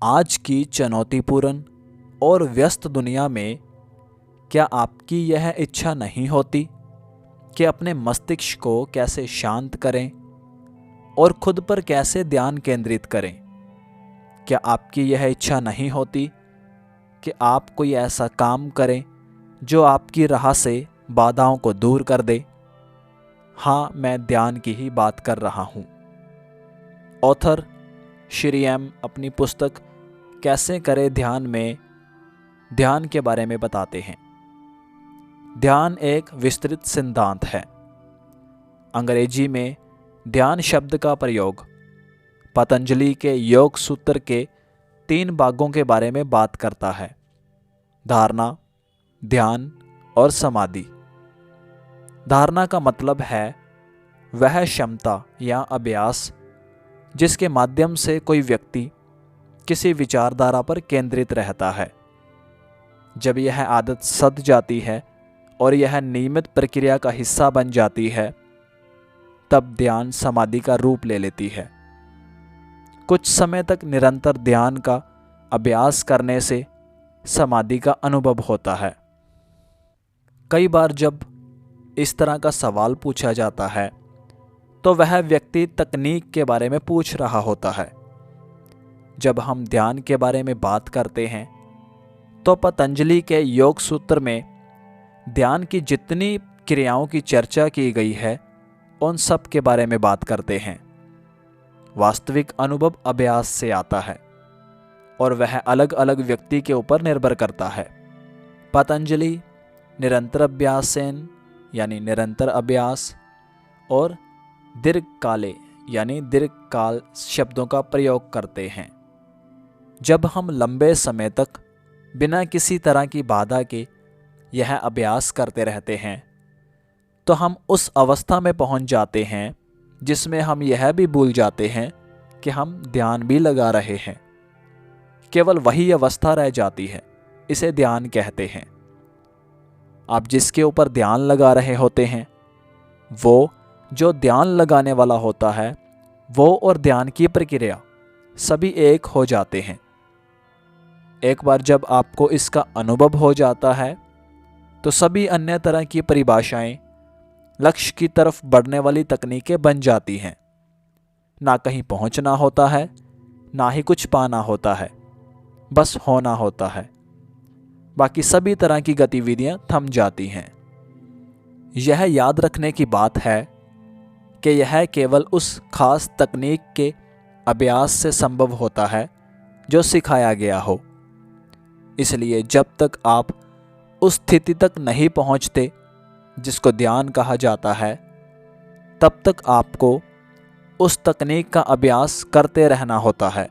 आज की चुनौतीपूर्ण और व्यस्त दुनिया में क्या आपकी यह इच्छा नहीं होती कि अपने मस्तिष्क को कैसे शांत करें और खुद पर कैसे ध्यान केंद्रित करें? क्या आपकी यह इच्छा नहीं होती कि आप कोई ऐसा काम करें जो आपकी राह से बाधाओं को दूर कर दे? हाँ, मैं ध्यान की ही बात कर रहा हूँ। ऑथर श्री एम अपनी पुस्तक कैसे करें ध्यान में ध्यान के बारे में बताते हैं। ध्यान एक विस्तृत सिद्धांत है। अंग्रेजी में ध्यान शब्द का प्रयोग पतंजलि के योग सूत्र के 3 भागों के बारे में बात करता है: धारणा, ध्यान और समाधि। धारणा का मतलब है वह क्षमता या अभ्यास जिसके माध्यम से कोई व्यक्ति किसी विचारधारा पर केंद्रित रहता है। जब यह आदत सध जाती है और यह नियमित प्रक्रिया का हिस्सा बन जाती है, तब ध्यान समाधि का रूप ले लेती है। कुछ समय तक निरंतर ध्यान का अभ्यास करने से समाधि का अनुभव होता है। कई बार जब इस तरह का सवाल पूछा जाता है तो वह व्यक्ति तकनीक के बारे में पूछ रहा होता है। जब हम ध्यान के बारे में बात करते हैं तो पतंजलि के योग सूत्र में ध्यान की जितनी क्रियाओं की चर्चा की गई है उन सब के बारे में बात करते हैं। वास्तविक अनुभव अभ्यास से आता है और वह अलग अलग व्यक्ति के ऊपर निर्भर करता है। पतंजलि निरंतर अभ्यासेन यानी निरंतर अभ्यास और दीर्घकाले यानी दीर्घकाल शब्दों का प्रयोग करते हैं। जब हम लंबे समय तक बिना किसी तरह की बाधा के यह अभ्यास करते रहते हैं तो हम उस अवस्था में पहुंच जाते हैं जिसमें हम यह भी भूल जाते हैं कि हम ध्यान भी लगा रहे हैं। केवल वही अवस्था रह जाती है, इसे ध्यान कहते हैं। आप जिसके ऊपर ध्यान लगा रहे होते हैं, वो जो ध्यान लगाने वाला होता है, वो और ध्यान की प्रक्रिया सभी एक हो जाते हैं। एक बार जब आपको इसका अनुभव हो जाता है तो सभी अन्य तरह की परिभाषाएं लक्ष्य की तरफ बढ़ने वाली तकनीकें बन जाती हैं। ना कहीं पहुंचना होता है, ना ही कुछ पाना होता है, बस होना होता है। बाकी सभी तरह की गतिविधियां थम जाती हैं। यह याद रखने की बात है कि यह केवल उस खास तकनीक के अभ्यास से संभव होता है जो सिखाया गया हो। इसलिए जब तक आप उस स्थिति तक नहीं पहुंचते जिसको ध्यान कहा जाता है, तब तक आपको उस तकनीक का अभ्यास करते रहना होता है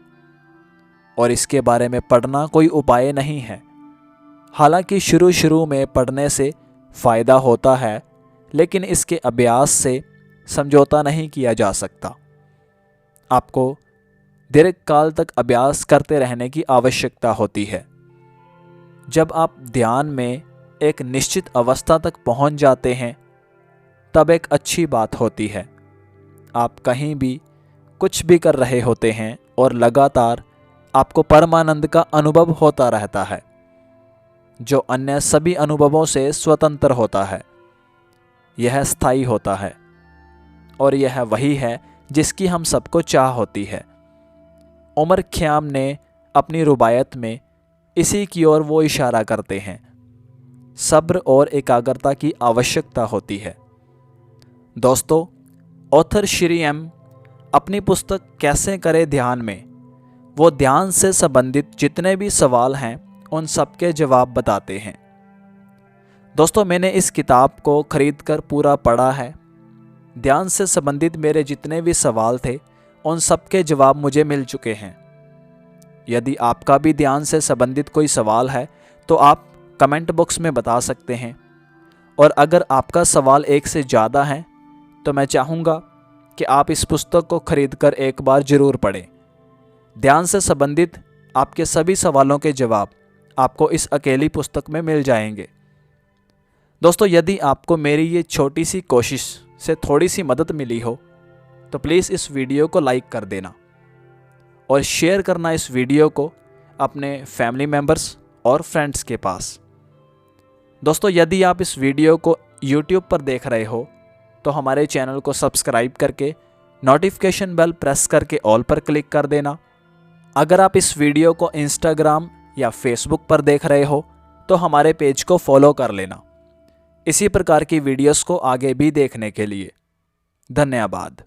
और इसके बारे में पढ़ना कोई उपाय नहीं है। हालांकि शुरू में पढ़ने से फ़ायदा होता है, लेकिन इसके अभ्यास से समझौता नहीं किया जा सकता। आपको दीर्घकाल तक अभ्यास करते रहने की आवश्यकता होती है। जब आप ध्यान में एक निश्चित अवस्था तक पहुंच जाते हैं, तब एक अच्छी बात होती है। आप कहीं भी कुछ भी कर रहे होते हैं और लगातार आपको परमानंद का अनुभव होता रहता है, जो अन्य सभी अनुभवों से स्वतंत्र होता है। यह स्थायी होता है और यह वही है जिसकी हम सबको चाह होती है। उमर ख़याम ने अपनी रुबायत में इसी की ओर वो इशारा करते हैं। सब्र और एकाग्रता की आवश्यकता होती है। दोस्तों, ऑथर श्री एम अपनी पुस्तक कैसे करें ध्यान में वो ध्यान से संबंधित जितने भी सवाल हैं उन सब के जवाब बताते हैं। दोस्तों, मैंने इस किताब को खरीदकर पूरा पढ़ा है। ध्यान से संबंधित मेरे जितने भी सवाल थे उन सब के जवाब मुझे मिल चुके हैं। यदि आपका भी ध्यान से संबंधित कोई सवाल है तो आप कमेंट बॉक्स में बता सकते हैं, और अगर आपका सवाल एक से ज़्यादा है तो मैं चाहूँगा कि आप इस पुस्तक को खरीदकर एक बार ज़रूर पढ़ें। ध्यान से संबंधित आपके सभी सवालों के जवाब आपको इस अकेली पुस्तक में मिल जाएंगे। दोस्तों, यदि आपको मेरी ये छोटी सी कोशिश से थोड़ी सी मदद मिली हो तो प्लीज़ इस वीडियो को लाइक कर देना और शेयर करना इस वीडियो को अपने फैमिली मेम्बर्स और फ्रेंड्स के पास। दोस्तों, यदि आप इस वीडियो को YouTube पर देख रहे हो तो हमारे चैनल को सब्सक्राइब करके नोटिफिकेशन बेल प्रेस करके ऑल पर क्लिक कर देना। अगर आप इस वीडियो को Instagram या Facebook पर देख रहे हो तो हमारे पेज को फॉलो कर लेना। इसी प्रकार की वीडियोस को आगे भी देखने के लिए धन्यवाद।